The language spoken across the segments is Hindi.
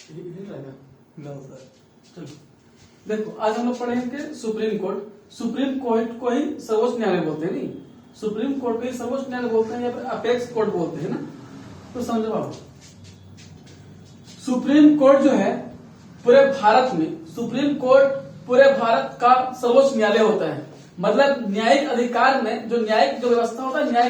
चलो देखो, आज हम लोग पढ़ेंगे सुप्रीम कोर्ट। सुप्रीम कोर्ट को ही सर्वोच्च न्यायालय बोलते हैं, नहीं सुप्रीम कोर्ट को ही सर्वोच्च न्यायालय बोलते हैं या फिर अपेक्स कोर्ट बोलते हैं ना। तो समझो बाबू, सुप्रीम कोर्ट जो है पूरे भारत में, सुप्रीम कोर्ट पूरे भारत का सर्वोच्च न्यायालय होता है। मतलब न्यायिक अधिकार में जो न्यायिक जो व्यवस्था होता है, न्याय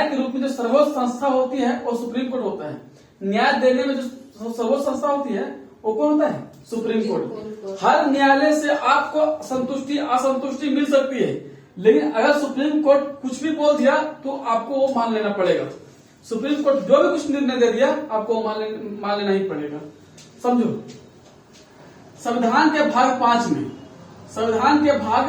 के रूप में जो सर्वोच्च संस्था होती है वो सुप्रीम कोर्ट होता है। न्याय देने में जो सर्वोच्च संस्था होती है वो कौन होता है? Supreme court. हर न्यायालय से आपको संतुष्टि असंतुष्टि मिल सकती है, लेकिन अगर सुप्रीम कोर्ट कुछ भी बोल दिया तो आपको वो मान लेना पड़ेगा। सुप्रीम कोर्ट जो भी कुछ निर्णय दे दिया आपको मान लेना ही पड़ेगा। समझो, संविधान के भाग 5 में संविधान के भाग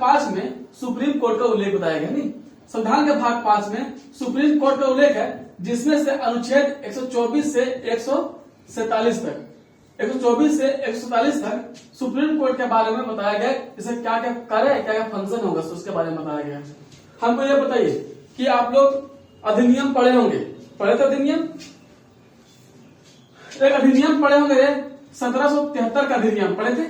5 में सुप्रीम कोर्ट का उल्लेख बताया गया। नहीं, संविधान के भाग 5 में सुप्रीम कोर्ट का उल्लेख है, जिसमें से अनुच्छेद 124 से 147 तक 124 से 147 तक सुप्रीम कोर्ट के बारे में बताया गया। इसे क्या क्या कार्य है, क्या क्या फंक्शन होगा, उसके बारे में बताया गया है। हमको ये बताइए कि आप लोग अधिनियम पढ़े होंगे, पढ़े थे अधिनियम? एक अधिनियम पढ़े होंगे 1773 का अधिनियम पढ़े थे।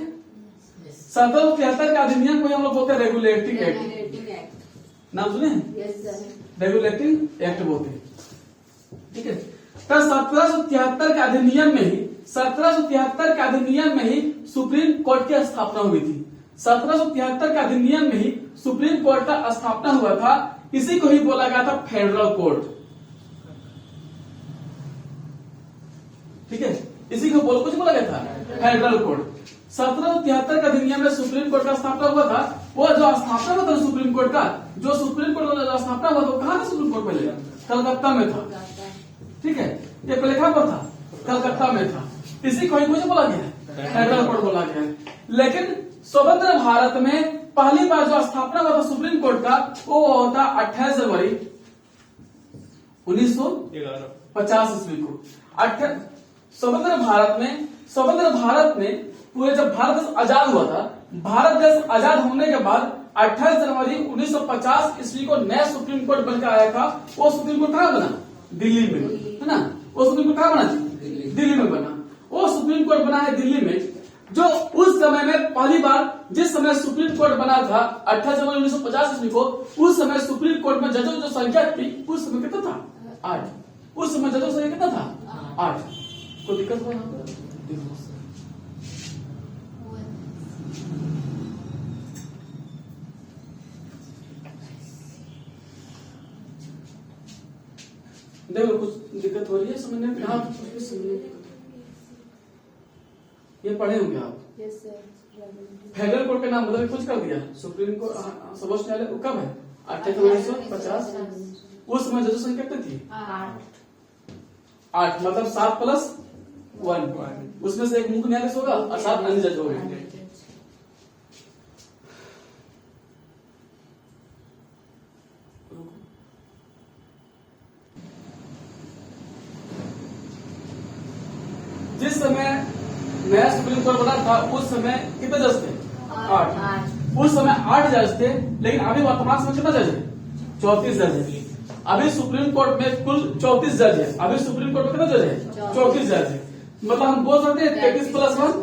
1773 का अधिनियम को हम लोग बोलते हैं रेगुलेटिंग एक्ट। नाम सुने? रेगुलेटिंग एक्ट बोलते हैं, ठीक है। तो 1773 के अधिनियम में ही सुप्रीम कोर्ट की स्थापना हुई थी। 1773 के अधिनियम में ही सुप्रीम कोर्ट का स्थापना हुआ था। इसी को ही बोला गया था फेडरल कोर्ट, ठीक है। इसी को कुछ बोला गया था फेडरल कोर्ट। 1773 के अधिनियम में सुप्रीम कोर्ट का स्थापना हुआ था। वो जो स्थापना हुआ था सुप्रीम कोर्ट का, जो स्थापना हुआ था कहाँ था? सुप्रीम कोर्ट पहले कलकत्ता में था, ठीक है। ये पहले कहाँ पर था? कलकत्ता में था। इसी को ही मुझे बोला गया है फेडरल कोर्ट बोला गया है। लेकिन स्वतंत्र भारत में पहली बार जो स्थापना हुआ था सुप्रीम कोर्ट का वो होता 28 जनवरी 1950 ईस्वी को। स्वतंत्र भारत में पूरे जब भारत देश आजाद हुआ था, भारत देश आजाद होने के बाद 28 जनवरी 1950 ईस्वी को नया सुप्रीम कोर्ट बनकर आया था। वो सुप्रीम कोर्ट कहाँ बना? दिल्ली में, है ना। वो सुप्रीम कोर्ट कहाँ बना? दिल्ली में बना। वो सुप्रीम कोर्ट बना है दिल्ली में। जो उस समय में पहली बार जिस समय सुप्रीम कोर्ट बना था 28 जनवरी 1950 ईस्वी को, उस समय सुप्रीम कोर्ट में जजों जो संख्या थी उस समय कितना था? 8। उस समय जजों संख्या कितना था? 8। कोई दिक्कत हुआ यहाँ पर? देखो कुछ दिक्कत हो रही है समझने में? हाँ, कुछ भी समझने में ये पढ़े होंगे आप। Yes sir. फेडरल कोर्ट का नाम बदल कुछ कर दिया। सुप्रीम कोर्ट सर्वोच्च न्यायालय कब है? 28 जनवरी 1950। उस समय जजों संख्या कितनी थी? 8। मतलब 7 + 1। उसमें से एक मुख्य न्यायाधीश होगा और 7 अन्य जज होंगे। जिस समय नया सुप्रीम कोर्ट बना था उस समय कितने जज थे? 8। उस समय 8 जज थे, लेकिन अभी वर्तमान समय कितना जज है? 34 जज है। अभी सुप्रीम कोर्ट में कुल 34 जज है। अभी सुप्रीम कोर्ट में कितना जज है? 34 जज है। मतलब हम बोल सकते हैं 33 + 1।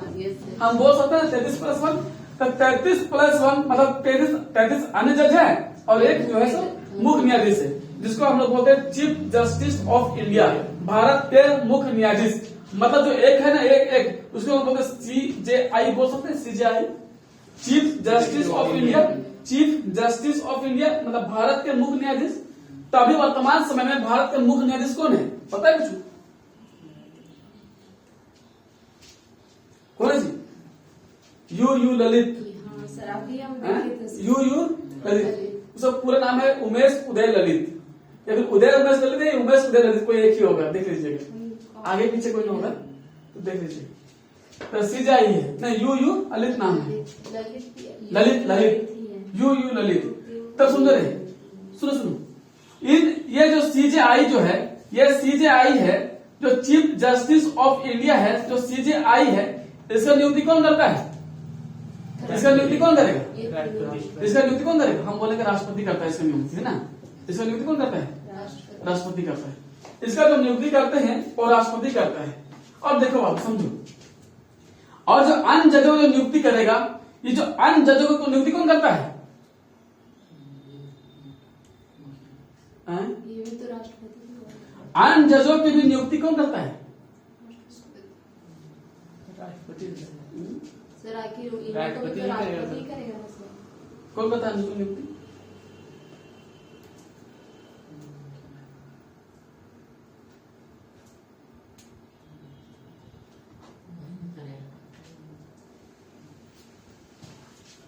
हम बोल सकते हैं 33 + 1। तो 33 + 1 मतलब 33 अन्य जज है और एक जो है सो मुख्य न्यायाधीश है, जिसको हम लोग बोलते हैं chief justice of India, Bharat के मुख्य न्यायाधीश। मतलब जो एक है ना, एक उसको हम बोलते CJI बोल सकते हैं। CJI chief justice of India. Chief justice of India मतलब भारत के मुख्य न्यायाधीश। तो अभी वर्तमान समय में भारत के मुख्य न्यायाधीश कौन है? पता है कुछ? कौन है जी? यू ललित। हाँ सर, अभी हम देखे थे। यू ललित। उसका पूरा नाम है उमेश उदय ललित, या फिर उदय उमेश ललित है, उमेश उदय ललित, कोई एक ही होगा, देख लीजिएगा। आगे पीछे कोई नहीं होगा तो देख लीजिए। तो CJI है नहीं, यू ललित नाम है। ललित यू ललित। तब सुंदर है। सुनो ये जो CJI जो है, ये CJI है जो चीफ जस्टिस ऑफ इंडिया है। जो CJI है इसका नियुक्ति कौन करता है? इसका नियुक्ति कौन करेगा? इसका नियुक्ति कौन करेगा? हम बोलेंगे राष्ट्रपति करता है इसका नियुक्ति, है ना। इसका नियुक्ति कौन करता है? राष्ट्रपति करता है। इसका जो नियुक्ति करते हैं वो राष्ट्रपति करता है। अब देखो आप समझो, और जो अन्य जजों को नियुक्ति करेगा, ये जो अन्य जजों को नियुक्ति कौन करता है? ये भी तो राष्ट्रपति की बात है। अन्य जजों की भी नियुक्ति कौन करता है? राष्ट्रपति। सर आखिर इनको भी तो राष्ट्रपति करेगा ना सर। कौन बताया उनको नियुक्ति?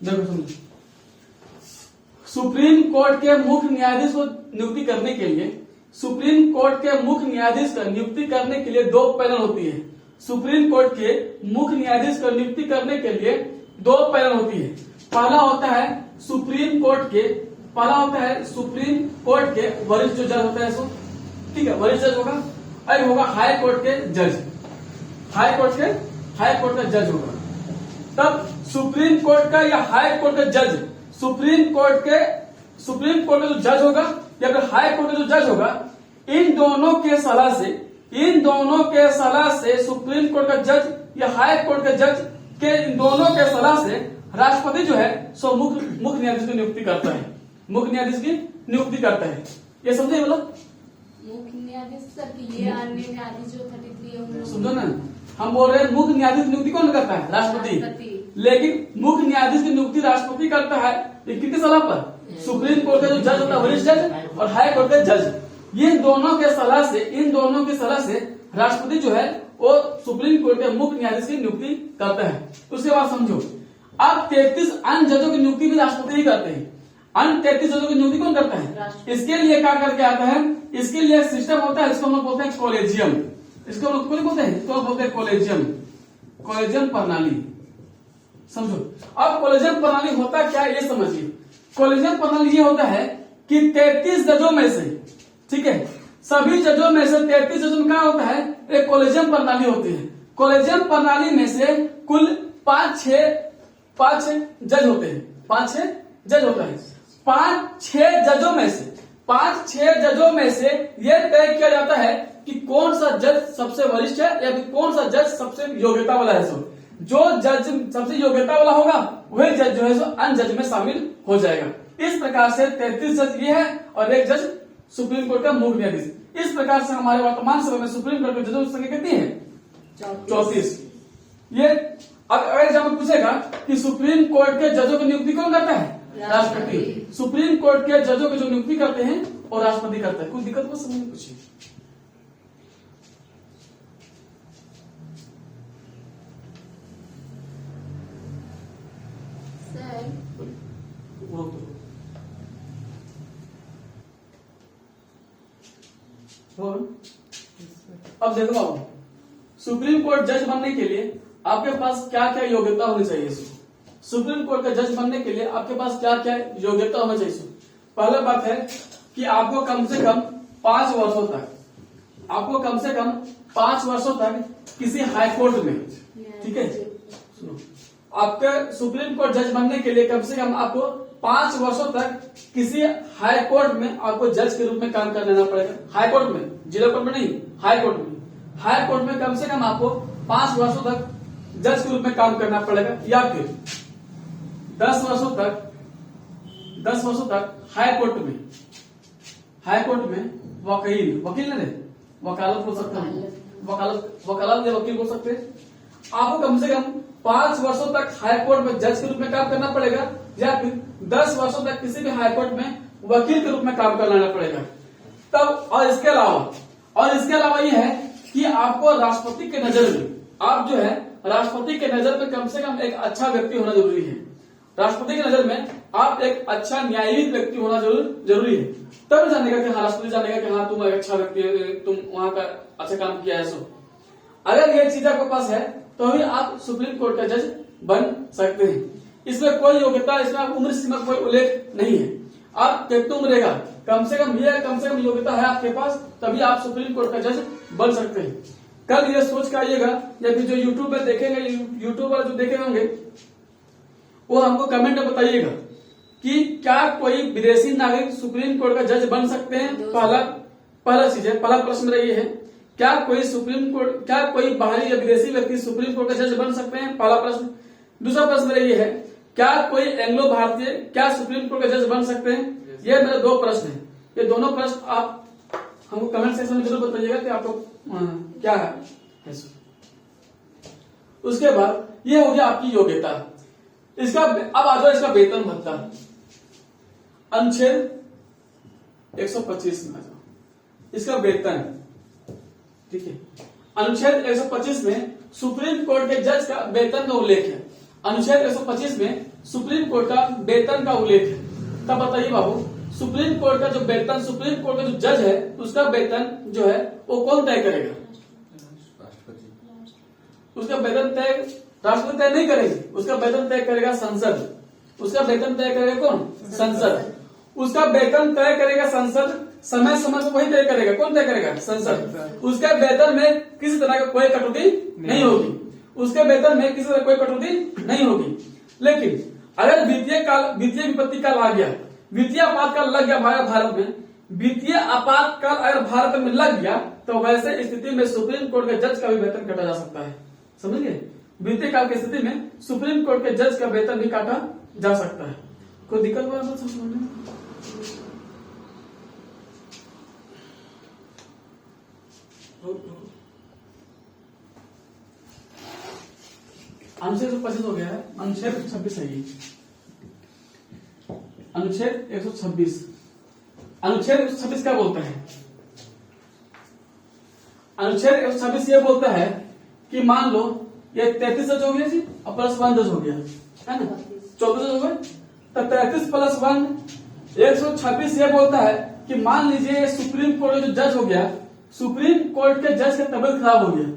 देखो समझो, सुप्रीम कोर्ट के मुख्य न्यायाधीश को नियुक्ति करने के लिए, सुप्रीम कोर्ट के मुख्य न्यायाधीश का नियुक्ति करने के लिए 2 पैनल होती है। सुप्रीम कोर्ट के मुख्य न्यायाधीश का नियुक्ति करने के लिए 2 पैनल होती है। पहला होता है सुप्रीम कोर्ट के वरिष्ठ जो जज होता है सो, ठीक है, वरिष्ठ जज होगा। अब होगा हाई कोर्ट के जज, हाई कोर्ट का जज होगा। तब सुप्रीम कोर्ट का या हाई कोर्ट का जज, सुप्रीम कोर्ट का जो जज होगा या फिर हाई कोर्ट का जो जज होगा, इन दोनों के सलाह से सुप्रीम कोर्ट का जज या हाई कोर्ट का जज के इन दोनों के सलाह से राष्ट्रपति जो है सो मुख्य न्यायाधीश की नियुक्ति करता है। मुख्य न्यायाधीश की नियुक्ति करता है। ये समझे? मतलब मुख्य न्यायाधीश सर की ये अन्य न्यायाधीश जो 33 है उन समझो ना, हम बोल रहे हैं मुख्य न्यायाधीश की नियुक्ति कौन करता है? राष्ट्रपति। लेकिन मुख्य न्यायाधीश की नियुक्ति राष्ट्रपति करता है, लेकिन किसकी सलाह पर? सुप्रीम कोर्ट का जो जज होता है वरिष्ठ जज और हाई कोर्ट का जज, ये इन दोनों की सलाह से राष्ट्रपति जो है वो सुप्रीम कोर्ट के मुख्य न्यायाधीश की नियुक्ति करता है। उसके बाद समझो, अब 33 अन्य जजों की नियुक्ति भी राष्ट्रपति ही करते हैं। अन्य 33 जजों की नियुक्ति कौन करता है? इसके लिए क्या करके आता है? इसके लिए सिस्टम होता है, इसको हम लोग बोलते हैं कॉलेजियम। इसको हम लोग बोलते हैं कॉलेजियम प्रणाली। समझो, अब कॉलेजियम प्रणाली होता क्या है ये समझिए। कॉलेजियम प्रणाली ये होता है कि 33 जजों में से, ठीक है, सभी जजों में से 33 जजों में क्या होता है? एक कॉलेजियम प्रणाली होती है। कॉलेजियम प्रणाली में से कुल 5-6 जज होते हैं। 5-6 जज होता है। 5-6 जजों में से ये तय किया जाता है कि कौन सा जज सबसे वरिष्ठ है या फिर कौन सा जज सबसे योग्यता वाला है। सो जो जज सबसे योग्यता वाला होगा वही जज जो है सो अन्य जज में शामिल हो जाएगा। इस प्रकार से 33 जज ये है और एक जज सुप्रीम कोर्ट का मुख्य न्यायाधीश। इस प्रकार से हमारे वर्तमान समय में सुप्रीम कोर्ट के जजों की संख्या कितनी है? 34। ये अब अगर एग्जाम पूछेगा कि सुप्रीम कोर्ट के जजों की नियुक्ति कौन करता है? राष्ट्रपति। सुप्रीम कोर्ट के जजों की जो नियुक्ति करते हैं और राष्ट्रपति करता है। कोई दिक्कत को समझ में पूछिए। अब देखो बाबू, सुप्रीम कोर्ट जज बनने के लिए आपके पास क्या क्या योग्यता होनी चाहिए? सुप्रीम कोर्ट का जज बनने के लिए आपके पास क्या क्या योग्यता होना चाहिए? पहला बात है कि आपको कम से कम 5 वर्षों तक किसी हाई कोर्ट में, ठीक है, सुनो, आपके सुप्रीम कोर्ट जज बनने के लिए कम से कम आपको 5 वर्षों तक किसी हाई कोर्ट में आपको जज के रूप में काम कर लेना पड़ेगा। हाई कोर्ट में, जिला कोर्ट में नहीं, हाई कोर्ट में। हाई कोर्ट में कम से कम आपको 5 वर्षों तक जज के रूप में काम करना पड़ेगा, या फिर 10 वर्षों तक हाई कोर्ट में वकील नहीं, वकालत बोल सकते हैं, वकालत या वकील बोल सकते हैं। आपको कम से कम 5 वर्षों तक हाई कोर्ट में जज के रूप में काम करना पड़ेगा, या फिर 10 वर्षों तक किसी भी हाई कोर्ट में वकील के रूप में काम करना पड़ेगा। तब और इसके अलावा ये है कि आपको राष्ट्रपति के नजर में, आप जो है राष्ट्रपति के नजर में कम से कम एक अच्छा व्यक्ति होना जरूरी है। राष्ट्रपति की नजर में आप एक अच्छा न्यायिक व्यक्ति होना जरूरी है। तब जानेगा कि हाँ, राष्ट्रपति जानेगा कि हाँ तुम एक अच्छा व्यक्ति है, तुम वहां का अच्छा काम किया है। सो अगर ये चीज आपके पास है तो ही आप सुप्रीम कोर्ट का जज बन सकते हैं। इसमें कोई योग्यता, इसमें उम्र सीमा कोई उल्लेख नहीं है। आप कितनी उम्र रहेगा, कम से कम योग्यता है आपके पास, तभी आप सुप्रीम कोर्ट का जज बन सकते हैं। कल ये सोच कर आइएगा, या फिर जो यूट्यूब में देखेंगे, यूट्यूब वाले जो देखे होंगे वो हमको कमेंट में बताइएगा कि क्या कोई विदेशी नागरिक सुप्रीम कोर्ट का जज बन सकते हैं। पहला पहला चीज है, पहला प्रश्न मेरा ये है, क्या कोई बाहरी या विदेशी व्यक्ति सुप्रीम कोर्ट का जज बन सकते हैं? पहला प्रश्न। दूसरा प्रश्न मेरा ये है, क्या कोई एंग्लो भारतीय क्या सुप्रीम कोर्ट का जज बन सकते हैं? ये मेरे दो प्रश्न हैं। ये दोनों प्रश्न आप हमको कमेंट सेक्शन में जरूर बताइएगा कि आपको क्या है। उसके बाद ये हो गया आपकी योग्यता। इसका अब आ जाओ इसका वेतन भत्ता। अनुच्छेद 125 में आ जाओ, इसका वेतन, ठीक है। अनुच्छेद 125 में सुप्रीम कोर्ट के जज का वेतन का उल्लेख है। अनुच्छेद 125 में सुप्रीम कोर्ट का वेतन का उल्लेख है। तब बताइए बाबू, सुप्रीम कोर्ट का जो वेतन, सुप्रीम कोर्ट का जो जज है उसका वेतन जो है वो कौन तय करेगा? उसका वेतन तय राष्ट्रपति तय नहीं करेगी, उसका वेतन तय करेगा संसद। उसका वेतन तय करेगा कौन? संसद। उसका वेतन तय करेगा संसद, समय समय पर वही तय करेगा। कौन तय करेगा? संसद। उसके वेतन में किसी तरह का कोई कटौती नहीं होगी, उसके वेतन में किसी तरह कोई कटौती नहीं होगी। लेकिन अगर वित्तीय विपत्ति काल आ गया, वित्तीय आपातकाल लग गया भारत में, वित्तीय आपातकाल अगर भारत में लग गया तो वैसे स्थिति में सुप्रीम कोर्ट के जज का भी वेतन काटा जा सकता है। समझ गए? वित्तीय काल की स्थिति में सुप्रीम कोर्ट के जज का वेतन भी काटा जा सकता है। कोई दिक्कत हुआ तो समझने में? अनुच्छेद 125 हो गया है, अनुच्छेद 126 है ये। अनुच्छेद 126, अनुच्छेद 126 क्या बोलता है? अनुच्छेद 126 ये बोलता है कि मान लो ये 33 जज हो गया जी और प्लस 1 जज हो गया, है ना? 14 जज हो गए, तो 33 प्लस 1 126 ये बोलता है कि मान लीजिए सुप्रीम कोर्ट का जो जज हो गया, सुप्रीम कोर्ट के जज का तबियत खराब हो गया,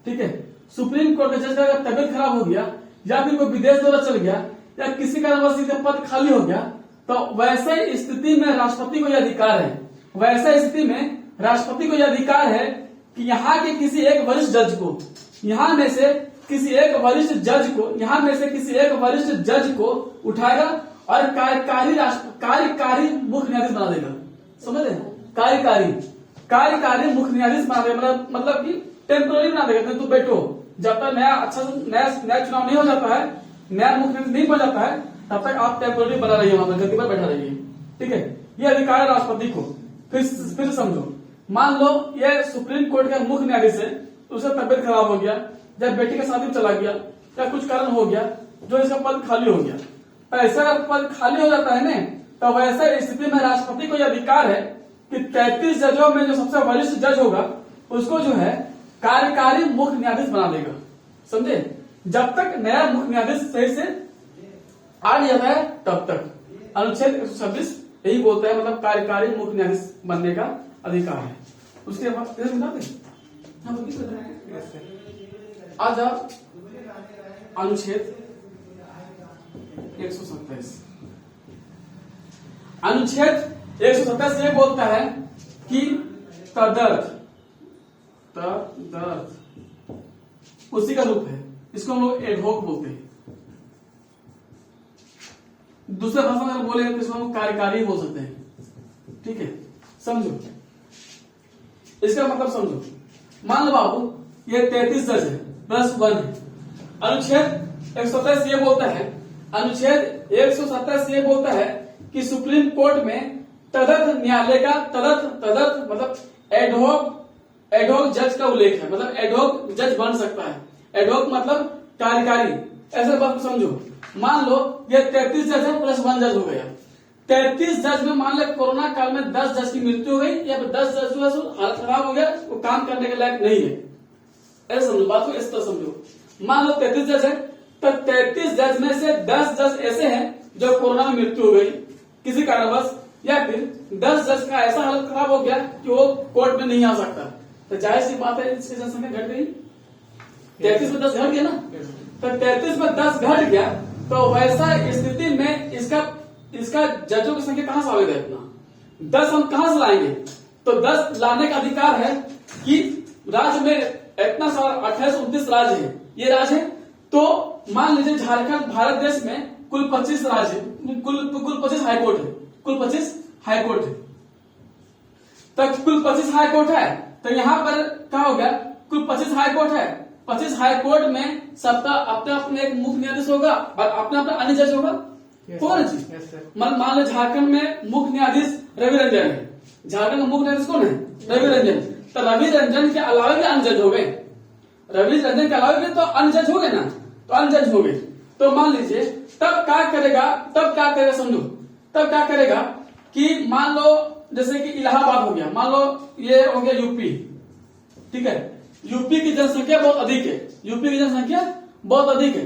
ठीक है, सुप्रीम कोर्ट के जज का तबियत खराब हो गया या फिर कोई विदेश दौरा चल गया या किसी कारणवश इसका पद खाली हो गया, तो वैसे स्थिति में राष्ट्रपति को यह अधिकार है, वैसे स्थिति में राष्ट्रपति को यह अधिकार है कि यहाँ के किसी एक वरिष्ठ जज को, यहाँ में से किसी एक वरिष्ठ जज को, यहाँ में से किसी एक वरिष्ठ जज को उठाएगा और कार्यकारी मुख्य न्यायाधीश बना देगा। समझ रहे? कार्यकारी मुख्य न्यायाधीश बना देगा, मतलब कि टेम्पोररी बना देगा। तू बैठो, जब तक नया चुनाव नहीं हो जाता है, नया मुख्य न्यायाधीश नहीं बन जाता है, तब तक आप टेम्पोररी बना रहिए, वहां पर गद्दी पर बैठा रहिए, ठीक है। ये अधिकार है राष्ट्रपति को। फिर समझो, मान लो ये सुप्रीम कोर्ट का मुख्य न्यायाधीश है, उसका तबियत खराब हो गया, जब बेटी के शादी में चला गया या कुछ कारण हो गया जो इसका पद खाली हो गया, ऐसा अगर पद खाली हो जाता है ना, तो वैसे स्थिति में राष्ट्रपति को यह अधिकार है कि 33 जजों में जो सबसे वरिष्ठ जज होगा उसको जो है कार्यकारी मुख्य न्यायाधीश बना देगा। समझे? जब तक नया मुख्य न्यायाधीश सही से आ नहीं जाता है तब तक। अनुच्छेद 126 यही बोलता है, मतलब कार्यकारी मुख्य न्यायाधीश बनने का अधिकार है। उसके बाद आ जाओ अनुच्छेद 127। अनुच्छेद 127 ये बोलता है कि तदर्थ उसी का रूप है, इसको हम लोग एडहोक बोलते हैं। दूसरे भाषा में अगर बोले तो इसको हम कार्यकारी बोल सकते हैं, ठीक है। समझो, इसका मतलब समझो। मान लो बाबू ये 33 जज है प्लस 1 है। अनुच्छेद 127 ये बोलता है, अनुच्छेद 127 ये बोलता है कि सुप्रीम कोर्ट में तदर्थ न्यायालय का तदर्थ मतलब एडहोक जज का उल्लेख है, मतलब एडहोक जज बन सकता है। एडहोक मतलब कार्यकारी, ऐसे बात को समझो। मान लो ये 33 जज है प्लस 1 जज हो गया। 33 जज में मान लो कोरोना काल में 10 जज की मृत्यु हो गई या फिर 10 जज जो है हालत खराब हो गया, वो काम करने के लायक नहीं है। ऐसे समझो बात को, इस तरह समझो। मान लो 33 जज है, तो 33 जज में से 10 जज ऐसे हैं जो कोरोना में मृत्यु हो गई किसी कारणवश, या फिर 10 जज का ऐसा हालत खराब हो गया कि वो कोर्ट में नहीं आ सकता, तो जाहिर सी बात है इसकी जनसंख्या घट गई। 33 में 10 घट गया ना, तो 33 में 10 घट गया, तो वैसा स्थिति में इसका जजों की संख्या कहां से आएगा? इतना 10 हम कहां से लाएंगे? तो 10 लाने का अधिकार है कि राज्य में इतना सारा 2829 राज्य है, ये राज्य है। तो मान लीजिए झारखंड भारत देश में कुल 25 राज्य है, कुल 25 हाईकोर्ट है, कुल 25 हाईकोर्ट है। तो कुल 25 हाई कोर्ट है, तो यहाँ पर क्या हो गया, कुल 25 हाई कोर्ट है। 25 हाई कोर्ट में सबका अपना अपना एक मुख्य न्यायाधीश होगा और अपना अपना अन्य जज होगा। कौन जी? मान लो झारखंड में मुख्य न्यायाधीश रवि रंजन है। झारखंड में मुख्य न्यायाधीश कौन है? रवि रंजन। तो रवि रंजन के अलावा भी अन्य जज हो गए। रवि रंजन के अलावा भी तो अन्य जज हो गए ना, तो अन्य जज हो गए। तो मान लीजिए तब क्या करेगा समझो, तब क्या करेगा कि मान लो जैसे कि इलाहाबाद हो गया, मान लो ये हो गया यूपी, ठीक है। यूपी की जनसंख्या बहुत अधिक है, यूपी की जनसंख्या बहुत अधिक है।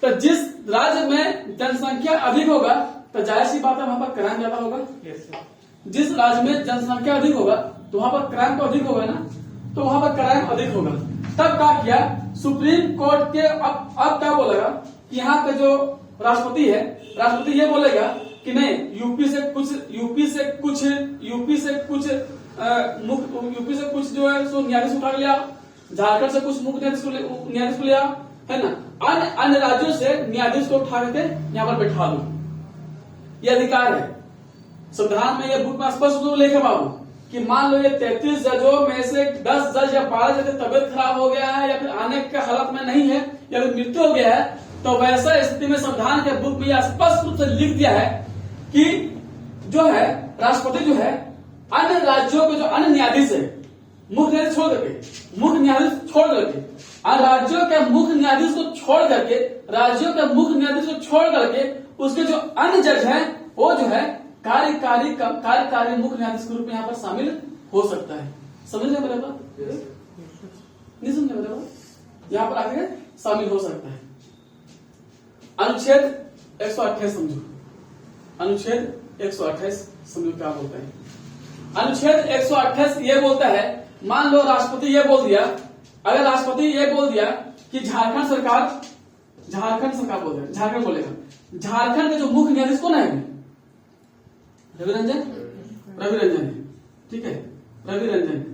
तो जिस राज्य में जनसंख्या अधिक होगा तो जाहिर सी बात है वहां पर क्राइम ज्यादा होगा। जिस राज्य में जनसंख्या अधिक होगा तो वहां पर क्राइम तो अधिक होगा ना, तो वहां पर क्राइम अधिक होगा। तब क्या किया सुप्रीम कोर्ट के, अब क्या बोलेगा कि यहाँ का जो राष्ट्रपति है, राष्ट्रपति ये बोलेगा कि नहीं, यूपी से कुछ जो है सो न्यायाधीश उठा लिया, झारखंड से कुछ मुख्य न्यायाधीश को लिया, है ना, अन्य राज्यों से न्यायाधीश को उठा के यहाँ पर बैठा दो। ये अधिकार है। संविधान में ये बुक में स्पष्ट रूप से लिखा बाबू कि मान लो ये 33 जजों में से 10 जज या 12 जज की तबियत खराब हो गया है या फिर आने के हालत में नहीं है या फिर मृत्यु हो गया है, तो वैसा स्थिति में संविधान के बुक में यह स्पष्ट रूप से लिख दिया है कि जो है राष्ट्रपति जो है अन्य राज्यों के जो अन्य न्यायाधीश है, मुख्य न्यायाधीश छोड़ करके राज्यों के मुख्य न्यायाधीश को छोड़ करके उसके जो अन्य जज हैं वो जो है कार्यकारी मुख्य न्यायाधीश के रूप में यहाँ पर शामिल हो सकता है। समझ रहे मेरे बात? नहीं समझे मेरे बात? यहाँ पर आकर शामिल हो सकता है। अनुच्छेद 128 समझो, अनुच्छेद 128 समझो क्या बोलता है। अनुच्छेद 128 ये बोलता है, मान लो राष्ट्रपति ये बोल दिया, अगर राष्ट्रपति ये बोल दिया कि झारखंड बोलेगा, झारखंड के जो मुख्य न्यायाधीश कौन है? रवि रंजन है, ठीक है, रवि रंजन।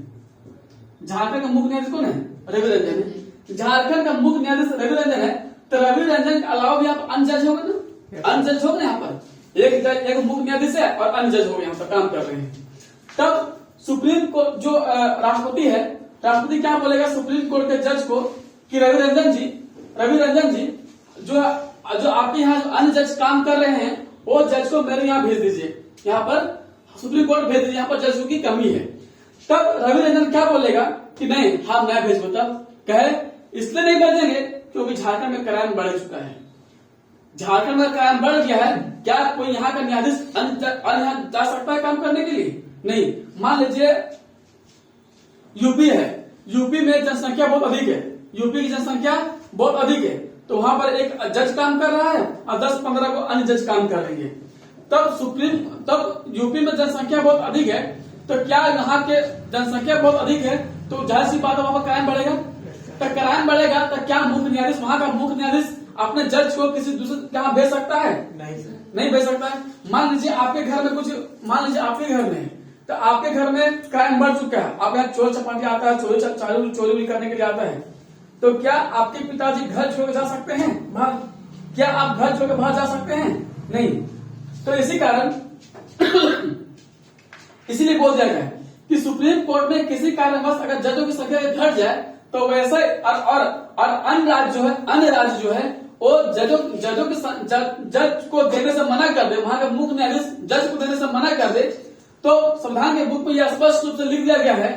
झारखंड का मुख्य न्यायाधीश कौन है? रवि रंजन है। झारखंड का मुख्य न्यायाधीश रवि रंजन है, तो रवि रंजन के अलावा भी आप अन्य जज होंगे ना, अन्य जज होंगे यहाँ पर। एक मुख्य न्यायाधीश है और अन्य जज होंगे यहाँ पर काम कर रहे हैं। तब सुप्रीम कोर्ट जो राष्ट्रपति है, राष्ट्रपति क्या बोलेगा सुप्रीम कोर्ट के जज को कि रवि रंजन जी जो आपके यहाँ जो अन्य जज काम कर रहे हैं वो जज को मेरे यहाँ भेज दीजिए, यहाँ पर सुप्रीम कोर्ट भेज दीजिए, यहाँ पर जजों की कमी है। तब रवि रंजन क्या बोलेगा कि नहीं, हम नहीं भेजो। तब कहे इसलिए नहीं भेजेंगे क्योंकि झारखंड में क्राइम बढ़ चुका है, झारखंड में क्राइम बढ़ गया है। क्या कोई यहाँ का न्यायाधीश यहाँ जा सकता है काम करने के लिए? नहीं। मान लीजिए यूपी है, यूपी में जनसंख्या बहुत अधिक है, यूपी की जनसंख्या बहुत अधिक है, तो वहां पर एक जज काम कर रहा है और 10-15 को अन्य जज काम कर रही है। तब यूपी में जनसंख्या बहुत अधिक है, तो क्या यहाँ के जनसंख्या बहुत अधिक है तो जाहिर सी बात है वहां पर क्राइम बढ़ेगा। तो क्राइम बढ़ेगा तो क्या मुख्य न्यायाधीश, वहां का मुख्य न्यायाधीश अपने जज को किसी दूसरे यहाँ भेज सकता है? नहीं भेज सकता है। मान लीजिए आपके घर में तो आपके घर में क्राइम बढ़ चुका है, आप यहाँ चोर चपाटी आता है, चोरी करने के लिए आता है, तो क्या आपके पिताजी घर छोड़ जा सकते हैं बाहर? क्या आप घर छोड़ बाहर जा सकते हैं? नहीं। तो इसी कारण इसीलिए बोल दिया गया कि सुप्रीम कोर्ट में किसी कारणवश अगर जजों की संख्या घट जाए तो वैसे और अन्य राज्य जो है वो जजों के जज को देने से मना कर दे, वहां का मुख्य न्यायाधीश जज को देने से मना कर दे, तो संविधान के बुक में यह स्पष्ट रूप से लिख दिया गया है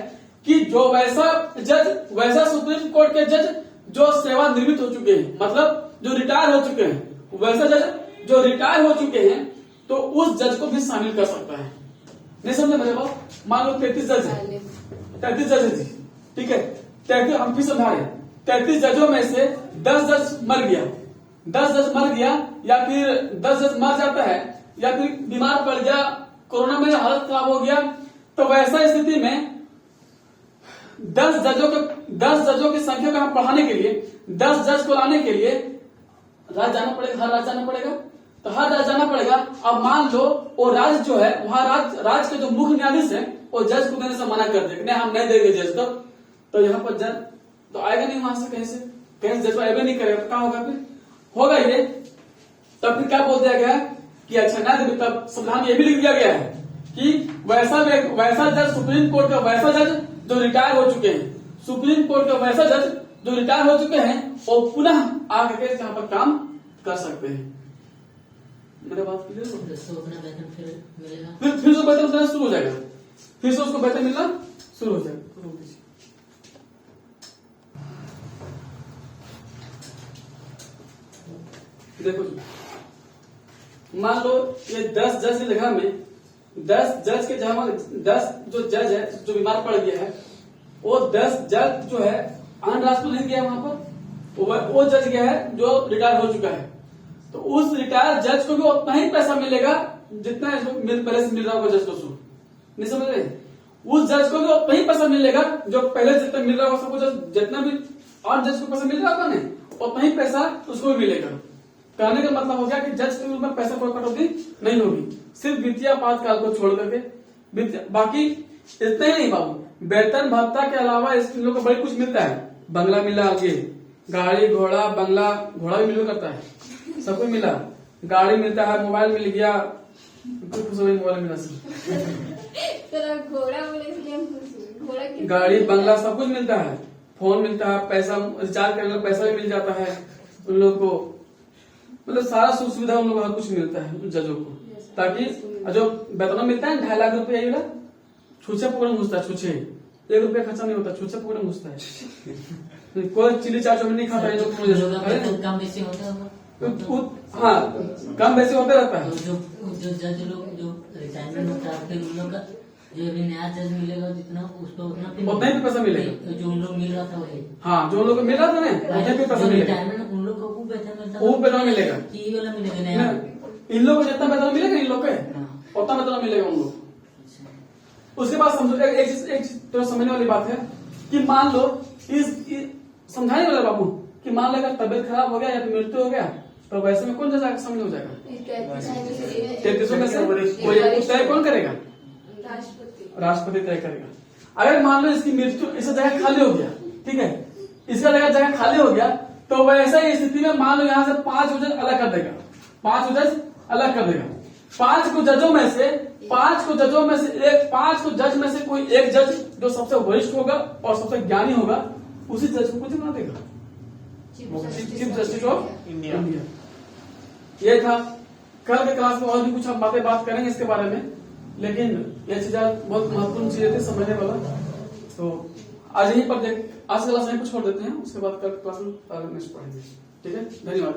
कि जो वैसा सुप्रीम कोर्ट के जज जो सेवानिवृत्त हो चुके हैं, मतलब जो रिटायर हो चुके हैं, वैसा जज जो रिटायर हो चुके हैं तो उस जज को भी शामिल कर सकता है। नहीं समझे मेरे बात? मान लो 33 जज है, 33 जज है जी, ठीक है, 33 हम फिर समझा रहे, 33 जजों में से 10 जज मर गया या फिर 10 जज मर जाता है या फिर बीमार पड़ गया, कोरोना में हालत खराब हो गया, तो वैसा स्थिति में 10 जजों की संख्या को हम बढ़ाने के लिए 10 जज को लाने के लिए हर राज्य जाना पड़ेगा। तो हर राज्य जाना पड़ेगा। अब मान लो वो राज्य जो है वहां राज्य के जो मुख्य न्यायाधीश है वो जज को देने से मना कर दे, नहीं हम नहीं देंगे जज को, तो यहाँ पर जज तो आएगा नहीं वहां से, कहीं जज आएगा नहीं करेगा, तो क्या होगा? फिर होगा ये। तब फिर क्या बोल दिया गया कि अच्छा ना, तब संविधान में ये भी लिख दिया गया है कि वैसा जज सुप्रीम कोर्ट का वैसा जज जो रिटायर हो चुके हैं, सुप्रीम कोर्ट का वैसा जज जो रिटायर हो चुके हैं वो पुनः आकर के यहाँ पर काम कर सकते हैं। मेरा बात क्लियर हो? अपना वेतन फिर मिलेगा, फिर से वेतन मिलना शुरू हो जाएगा, फिर से उसको वेतन मिलना शुरू हो जाएगा। देखो जी, मान लो ये 10 जज की जगह में 10 जज के जगह 10 जो जज है जो बीमार पड़ गया है, वो 10 जज जो है आनंद राजपूत नहीं गया वहां पर, वो जज गया है जो रिटायर हो चुका है। तो उस रिटायर जज को भी उतना ही पैसा मिलेगा जितना पहले से मिल रहा होगा जज को। नहीं समझ रहे? उस जज को भी उतना ही पैसा मिलेगा जो पहले जितना मिल रहा होगा सबको, जितना भी और जज को पैसा मिल रहा होगा ना उतना ही पैसा उसको भी मिलेगा। कहने का मतलब हो गया कि जज के ऊपर पैसा कोई कटौती नहीं होगी, सिर्फ वित्तीय आपातकाल को छोड़ करके। बाकी इतना ही नहीं बाबू, वेतन भत्ता के अलावा इन लोगों को बड़ी कुछ मिलता है। बंगला मिला, आगे गाड़ी घोड़ा, बंगला घोड़ा भी मिल करता है, सब कुछ मिला, गाड़ी मिलता है, मोबाइल मिल गया, मोबाइल मिला घोड़ा बोले इसलिए हम घोड़ा की गाड़ी बंगला सब कुछ मिलता है, फोन मिलता है, पैसा रिचार्ज करने का पैसा भी मिल जाता है उन लोग को। मतलब सारा सुख सुविधा उन लोग को हर कुछ मिलता है जजों को, ताकि जो वेतन मिलता है 2.5 लाख रुपए ये छूछे पकड़ में घुसता है, छूछे 1 रुपया खर्चा नहीं होता, छूछे पकड़ में घुसता है। कोई चिली चाट में नहीं खाता है कम बेसी होता है। हाँ, कम बेसी होते रहता है। जो जज लोग जो रिटायरमेंट होता है फिर उन लोग का जो अभी नया जज मिलेगा जितना उसको उतना ही पैसा मिलेगा जो उन लोग मिल रहा था वही। हाँ, जो लोग मिल रहा था ना उतना ही पैसा मिलेगा, रिटायरमेंट उन लोग को वो वेतन मिलता वो वेतन मिलेगा, ये वाला मिलेगा नया। इन लोग को जितना वेतन मिलेगा इन लोग को उतना वेतन मिलेगा उन लोग। उसके बाद समझो एक चीज तो समझने वाली बात है कि मान लो समझाने वाला बाबू कि मान लो अगर तबियत खराब हो गया या मृत्यु हो गया तो वैसे में कौन जज सामने हो जाएगा? 33 में से कोई तय कौन करेगा? राष्ट्रपति तय करेगा। अगर मान लो इसकी मृत्यु इस जगह खाली हो गया, ठीक है, इसका जगह खाली हो गया तो वैसे ही स्थिति में मान लो यहाँ से 5 जज अलग कर देगा, 5 जज अलग कर देगा। 5 को जजों में से 5 को जज में से कोई एक जज जो सबसे वरिष्ठ होगा और सबसे ज्ञानी होगा उसी जज को कुछ बना देगा, चीफ जस्टिस ऑफ इंडिया। ये था। कल के क्लास में और भी कुछ हम बात करेंगे इसके बारे में, लेकिन ये चीजें बहुत महत्वपूर्ण चीजें थे समझने वाला। तो आज यहीं पर आज क्लास यहीं पर छोड़ देते हैं, उसके बाद कल क्लास में नेक्स्ट पढ़ेंगे। ठीक है, धन्यवाद।